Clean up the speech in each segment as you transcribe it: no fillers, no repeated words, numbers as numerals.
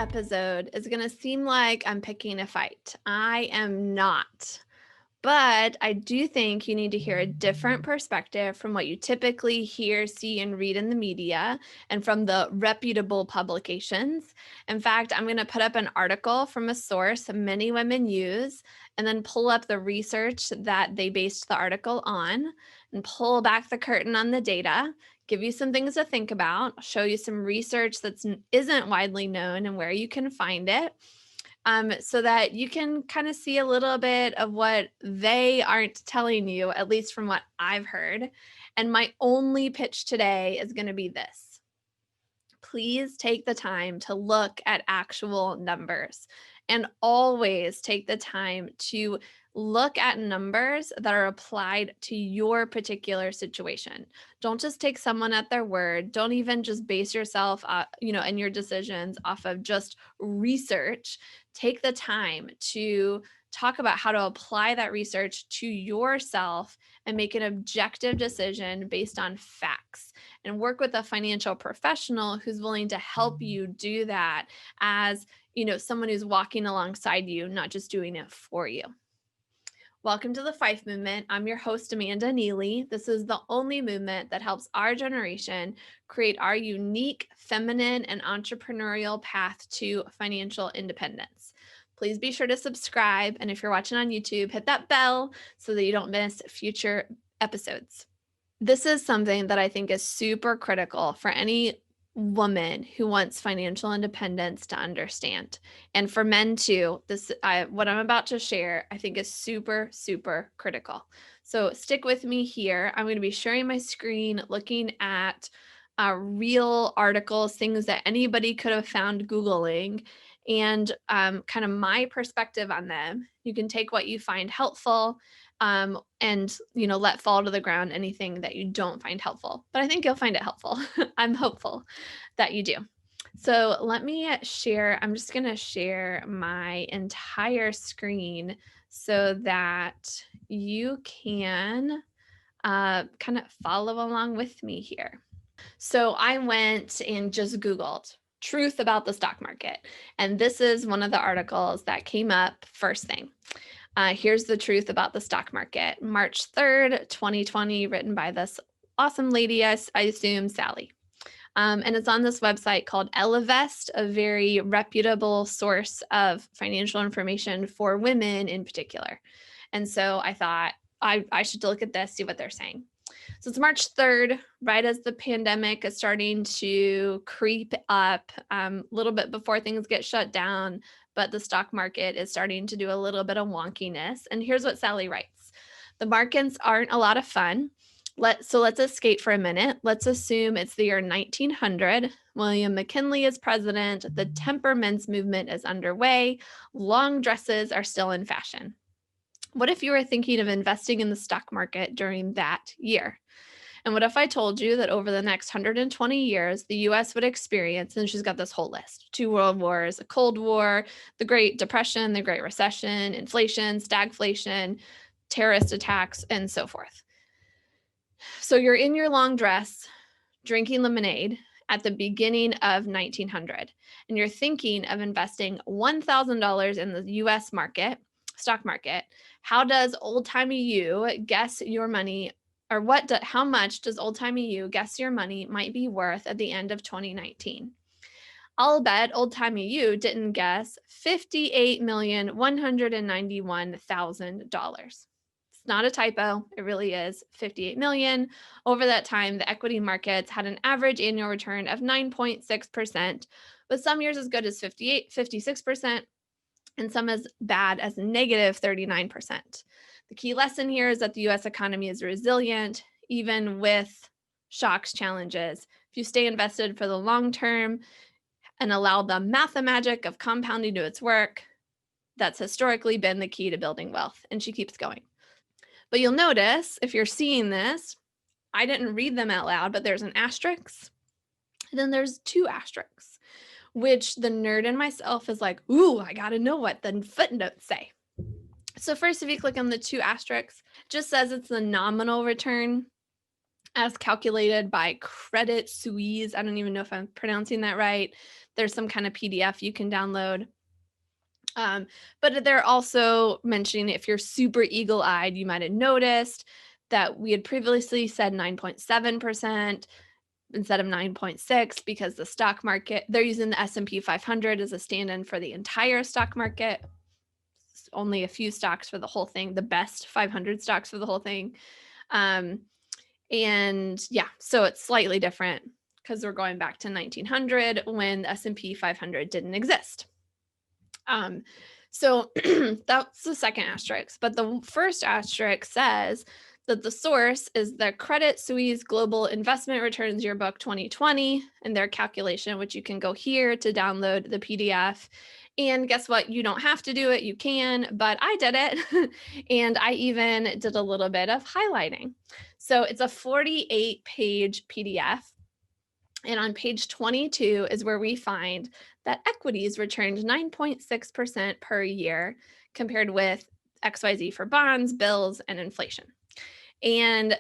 episode is going to seem like I'm picking a fight. I am not. But I do think you need to hear a different perspective from what you typically hear, see, and read in the media and from the reputable publications. In fact, I'm going to put up an article from a source many women use and then pull up the research that they based the article on and pull back the curtain on the data, give you some things to think about, show you some research that isn't widely known and where you can find it, so that you can kind of see a little bit of what they aren't telling you, at least from what I've heard. And my only pitch today is going to be this. Please take the time to look at actual numbers and always take the time to look at numbers that are applied to your particular situation. Don't just take someone at their word. Don't even just base yourself, and your decisions off of just research. Take the time to talk about how to apply that research to yourself and make an objective decision based on facts, and work with a financial professional who's willing to help you do that as, someone who's walking alongside you, not just doing it for you. Welcome to the Fife Movement. I'm your host, Amanda Neely. This is the only movement that helps our generation create our unique, feminine, and entrepreneurial path to financial independence. Please be sure to subscribe. And if you're watching on YouTube, hit that bell so that you don't miss future episodes. This is something that I think is super critical for any woman who wants financial independence to understand. And for men too, what I'm about to share, I think is super, super critical. So stick with me here. I'm going to be sharing my screen, looking at real articles, things that anybody could have found Googling, and kind of my perspective on them. You can take what you find helpful, and let fall to the ground anything that you don't find helpful. But I think you'll find it helpful. I'm hopeful that you do. So let me share. I'm just going to share my entire screen so that you can kind of follow along with me here. So I went and just Googled truth about the stock market. And this is one of the articles that came up first thing. Here's the truth about the stock market. March 3rd, 2020, written by this awesome lady, I assume, Sally. And it's on this website called Ellevest, a very reputable source of financial information for women in particular. And so I thought I should look at this, see what they're saying. So it's March 3rd, right as the pandemic is starting to creep up, a little bit before things get shut down, but the stock market is starting to do a little bit of wonkiness. And here's what Sally writes. The markets aren't a lot of fun. Let's escape for a minute. Let's assume it's the year 1900. William McKinley is president. The temperamen's movement is underway. Long dresses are still in fashion. What if you were thinking of investing in the stock market during that year? And what if I told you that over the next 120 years, the US would experience, and she's got this whole list, 2 world wars, a Cold War, the Great Depression, the Great Recession, inflation, stagflation, terrorist attacks, and so forth. So you're in your long dress, drinking lemonade at the beginning of 1900, and you're thinking of investing $1,000 in the US market, stock market. How does old-timey you guess your money, or how much does old-timey you guess your money might be worth at the end of 2019? I'll bet old-timey you didn't guess $58,191,000. It's not a typo. It really is 58 million. Over that time, the equity markets had an average annual return of 9.6%, with some years as good as 58, 56%, and some as bad as negative 39%. The key lesson here is that the US economy is resilient, even with shocks, challenges. If you stay invested for the long term and allow the mathemagic of compounding to its work, that's historically been the key to building wealth. And she keeps going. But you'll notice, if you're seeing this, I didn't read them out loud, but there's an asterisk, and then there's 2 asterisks, which the nerd in myself is like, ooh, I gotta know what the footnotes say. So first, if you click on the 2 asterisks, it just says it's the nominal return. as calculated by Credit Suisse. I don't even know if I'm pronouncing that right. There's some kind of PDF you can download. But they're also mentioning, if you're super eagle-eyed, you might have noticed that we had previously said 9.7% instead of 9.6 because the stock market, they're using the S&P 500 as a stand-in for the entire stock market. It's only a few stocks for the whole thing, the best 500 stocks for the whole thing. And yeah, so it's slightly different because we're going back to 1900 when the S&P 500 didn't exist. So that's the second asterisk. But the first asterisk says that the source is the Credit Suisse Global Investment Returns Yearbook 2020 and their calculation, which you can go here to download the PDF. And guess what? You don't have to do it. You can, but I did it. And I even did a little bit of highlighting. So it's a 48-page PDF. And on page 22 is where we find that equities returned 9.6% per year compared with XYZ for bonds, bills, and inflation. And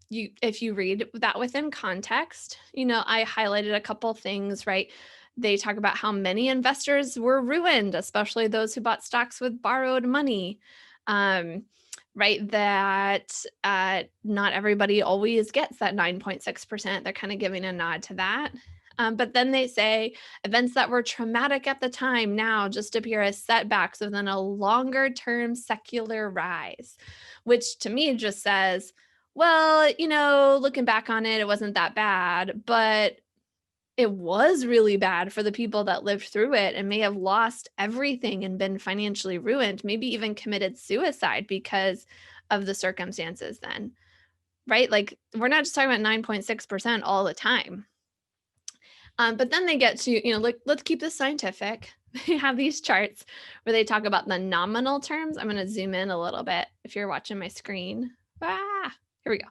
if you read that within context, I highlighted a couple things, right? They talk about how many investors were ruined, especially those who bought stocks with borrowed money. Right, that not everybody always gets that 9.6%. They're kind of giving a nod to that. But then they say events that were traumatic at the time now just appear as setbacks within a longer term secular rise, which to me just says, well, looking back on it, it wasn't that bad, but it was really bad for the people that lived through it and may have lost everything and been financially ruined, maybe even committed suicide because of the circumstances then, right? Like, we're not just talking about 9.6% all the time. But then they get to, let's keep this scientific. They have these charts where they talk about the nominal terms. I'm going to zoom in a little bit if you're watching my screen. Here we go.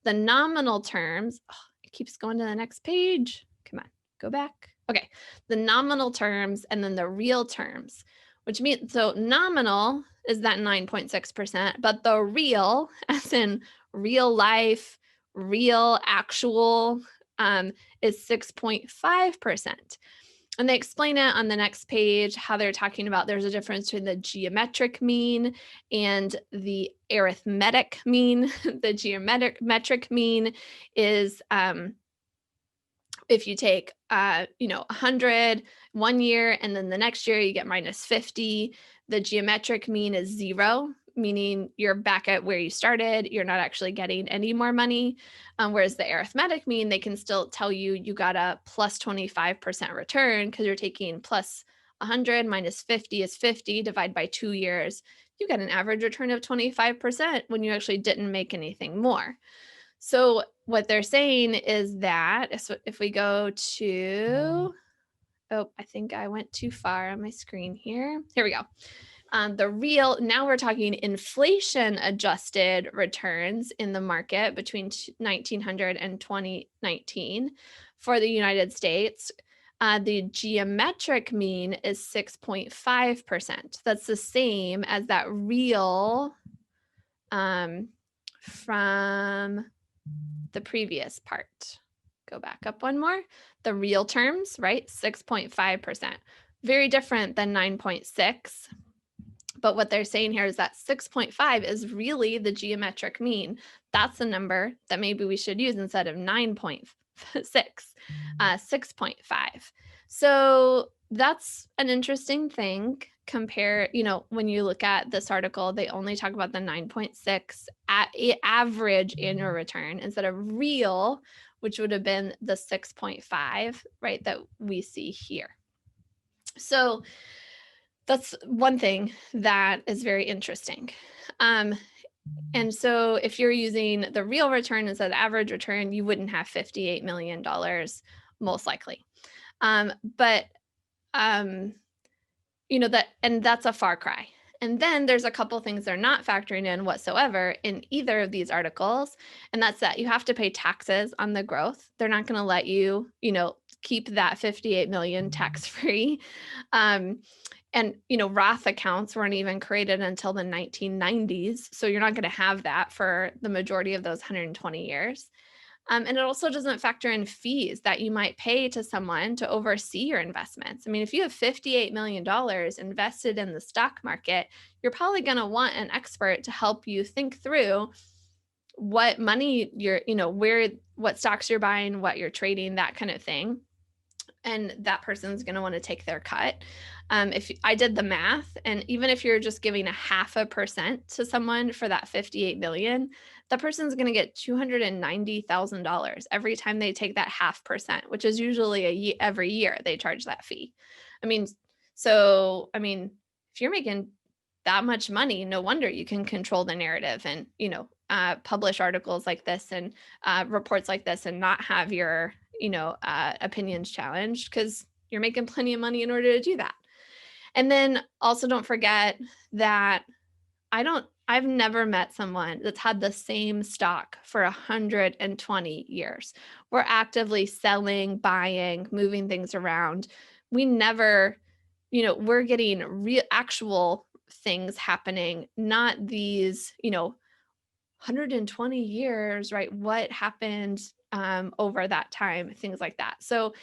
The nominal terms, it keeps going to the next page. Come on, go back. Okay, the nominal terms and then the real terms, which means, so nominal is that 9.6%, but the real, as in real life, real actual, is 6.5%. And they explain it on the next page, how they're talking about there's a difference between the geometric mean and the arithmetic mean. The geometric mean is if you take 100 one year and then the next year you get minus 50. The geometric mean is 0, meaning you're back at where you started. You're not actually getting any more money. Whereas the arithmetic mean, they can still tell you got a plus 25% return because you're taking plus 100 minus 50 is 50, divide by 2 years. You get an average return of 25% when you actually didn't make anything more. So what they're saying is that if we go to, I think I went too far on my screen here. Here we go. The real, now we're talking inflation adjusted returns in the market between 1900 and 2019 for the United States. The geometric mean is 6.5%. That's the same as that real from the previous part. Go back up one more. The real terms, right? 6.5%. Very different than 9.6. But what they're saying here is that 6.5 is really the geometric mean. That's the number that maybe we should use instead of 9.6, 6.5. So that's an interesting thing. Compare, when you look at this article, they only talk about the 9.6 average annual return instead of real, which would have been the 6.5, right, that we see here. So that's one thing that is very interesting. And so if you're using the real return instead of the average return, you wouldn't have $58 million, most likely. That's a far cry. And then there's a couple things they're not factoring in whatsoever in either of these articles. And that's that you have to pay taxes on the growth. They're not going to let you, keep that 58 million tax-free. And, Roth accounts weren't even created until the 1990s. So you're not going to have that for the majority of those 120 years. And it also doesn't factor in fees that you might pay to someone to oversee your investments. I mean, if you have $58 million invested in the stock market, you're probably going to want an expert to help you think through what money you're, where, what stocks you're buying, what you're trading, that kind of thing. And that person's going to want to take their cut. If I did the math, and even if you're just giving a 0.5% to someone for that 58 million, that person's going to get $290,000 every time they take that 0.5%, which is usually every year they charge that fee. I mean, if you're making that much money, no wonder you can control the narrative and, publish articles like this and reports like this and not have your, opinions challenged because you're making plenty of money in order to do that. And then also don't forget that I've never met someone that's had the same stock for 120 years. We're actively selling, buying, moving things around. We never, we're getting real actual things happening, not these, 120 years, right? What happened over that time, things like that. So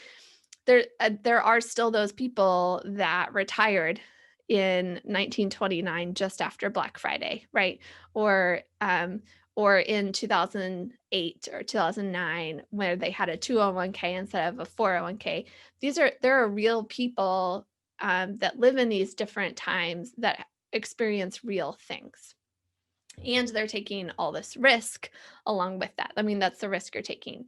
there are still those people that retired in 1929 just after Black Friday, right? Or in 2008 or 2009 where they had a 201k instead of a 401k. There are real people that live in these different times that experience real things. And they're taking all this risk along with that. I mean, that's the risk you're taking.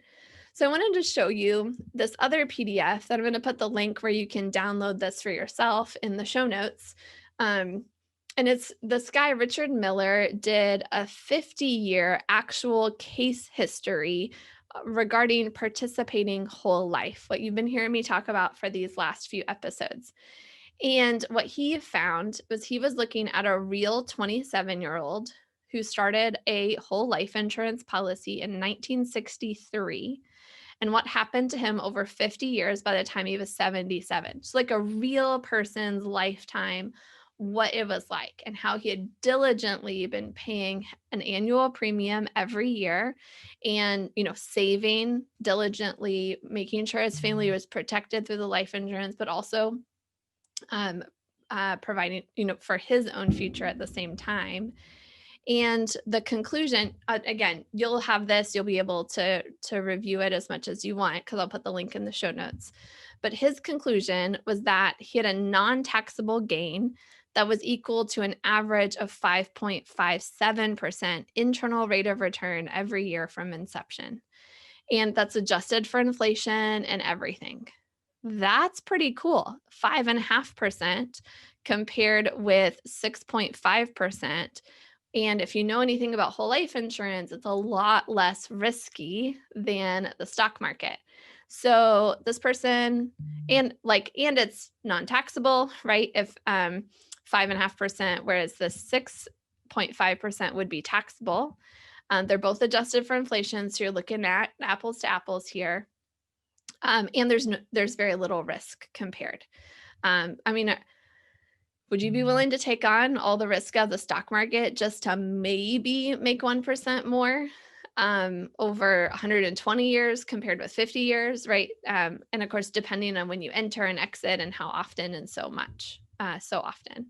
So I wanted to show you this other PDF that I'm going to put the link where you can download this for yourself in the show notes. And it's this guy, Richard Miller, did a 50-year actual case history regarding participating whole life, what you've been hearing me talk about for these last few episodes. And what he found was he was looking at a real 27-year-old who started a whole life insurance policy in 1963 and what happened to him over 50 years by the time he was 77. So like a real person's lifetime, what it was like and how he had diligently been paying an annual premium every year and, saving diligently, making sure his family was protected through the life insurance, but also providing, for his own future at the same time. And the conclusion, again, you'll have this, you'll be able to review it as much as you want because I'll put the link in the show notes. But his conclusion was that he had a non-taxable gain that was equal to an average of 5.57% internal rate of return every year from inception. And that's adjusted for inflation and everything. That's pretty cool. 5.5% compared with 6.5%. And if you know anything about whole life insurance, it's a lot less risky than the stock market. So this person, and it's non-taxable, right? If 5.5%, whereas the 6.5% would be taxable. They're both adjusted for inflation, so you're looking at apples to apples here. And there's very little risk compared. Would you be willing to take on all the risk of the stock market just to maybe make 1% more over 120 years compared with 50 years, right? And of course, depending on when you enter and exit and how often and so often.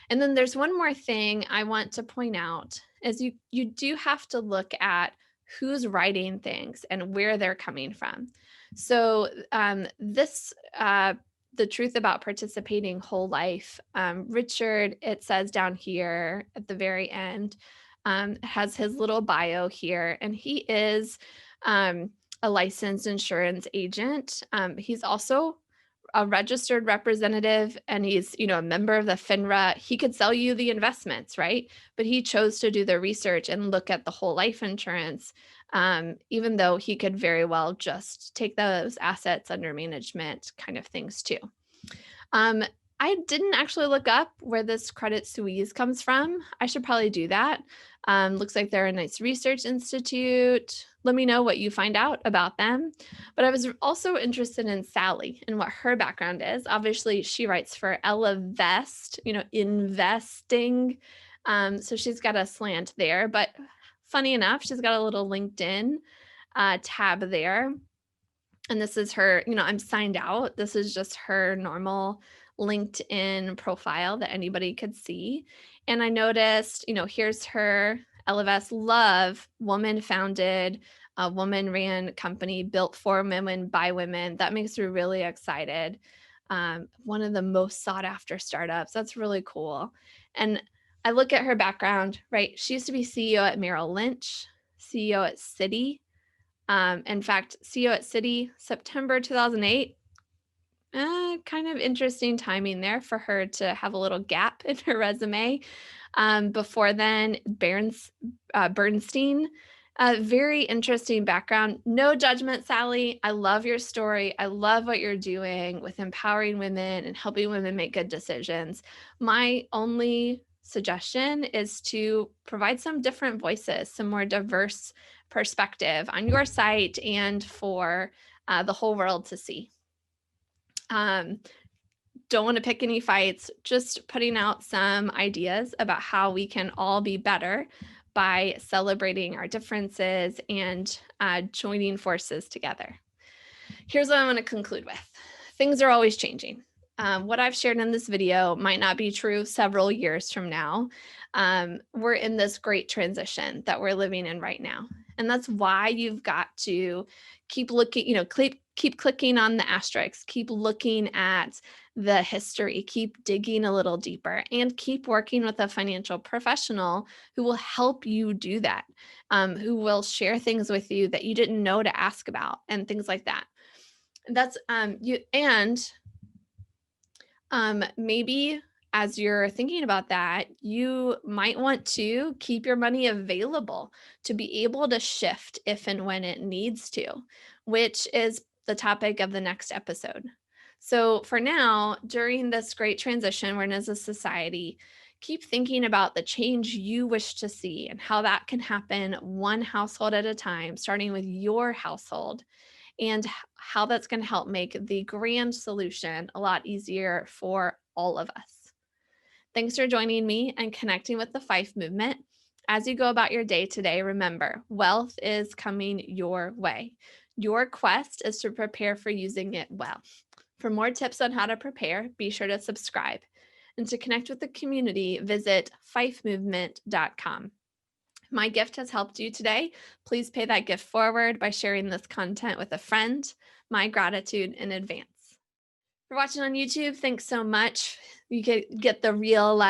And then there's one more thing I want to point out is you do have to look at who's writing things and where they're coming from. So the truth about participating whole life, Richard, it says down here at the very end, has his little bio here, and he is a licensed insurance agent. He's also a registered representative and he's, a member of the FINRA. He could sell you the investments, right? But he chose to do the research and look at the whole life insurance, even though he could very well just take those assets under management kind of things too. I didn't actually look up where this Credit Suisse comes from. I should probably do that. Looks like they're a nice research institute. Let me know what you find out about them. But I was also interested in Sally and what her background is. Obviously, she writes for Ellevest, investing. So she's got a slant there. But funny enough, she's got a little LinkedIn tab there. And this is her, I'm signed out. This is just her normal LinkedIn profile that anybody could see. And I noticed, here's her LFS Love, woman founded, a woman ran company built for women by women. That makes me really excited. One of the most sought after startups. That's really cool. And I look at her background, right? She used to be CEO at Merrill Lynch, CEO at Citi. In fact, CEO at Citi, September 2008. Kind of interesting timing there for her to have a little gap in her resume. Before then, Bernstein, very interesting background. No judgment, Sally. I love your story. I love what you're doing with empowering women and helping women make good decisions. My only suggestion is to provide some different voices, some more diverse perspective on your site and for the whole world to see. Don't want to pick any fights, just putting out some ideas about how we can all be better by celebrating our differences and joining forces together. Here's what I want to conclude with. Things are always changing. What I've shared in this video might not be true several years from now. We're in this great transition that we're living in right now. And that's why you've got to keep looking, keep clicking on the asterisks, keep looking at the history, keep digging a little deeper, and keep working with a financial professional who will help you do that, who will share things with you that you didn't know to ask about and things like that. That's maybe as you're thinking about that, you might want to keep your money available to be able to shift if and when it needs to, which is the topic of the next episode. So for now, during this great transition we're in as a society, keep thinking about the change you wish to see and how that can happen one household at a time, starting with your household, and how that's going to help make the grand solution a lot easier for all of us. Thanks for joining me and connecting with the Fife movement. As you go about your day today, remember, wealth is coming your way. Your quest is to prepare for using it well. For more tips on how to prepare, be sure to subscribe. And to connect with the community, visit fifemovement.com. My gift has helped you today. Please pay that gift forward by sharing this content with a friend. My gratitude in advance. For watching on YouTube, thanks so much. You get the real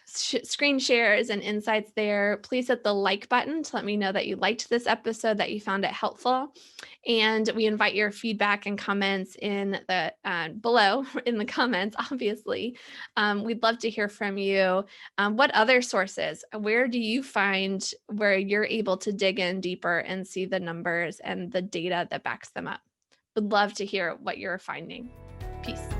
screen shares and insights there. Please hit the like button to let me know that you liked this episode, that you found it helpful. And we invite your feedback and comments in the below in the comments, obviously. We'd love to hear from you. What other sources, where do you find where you're able to dig in deeper and see the numbers and the data that backs them up? Would love to hear what you're finding. Peace.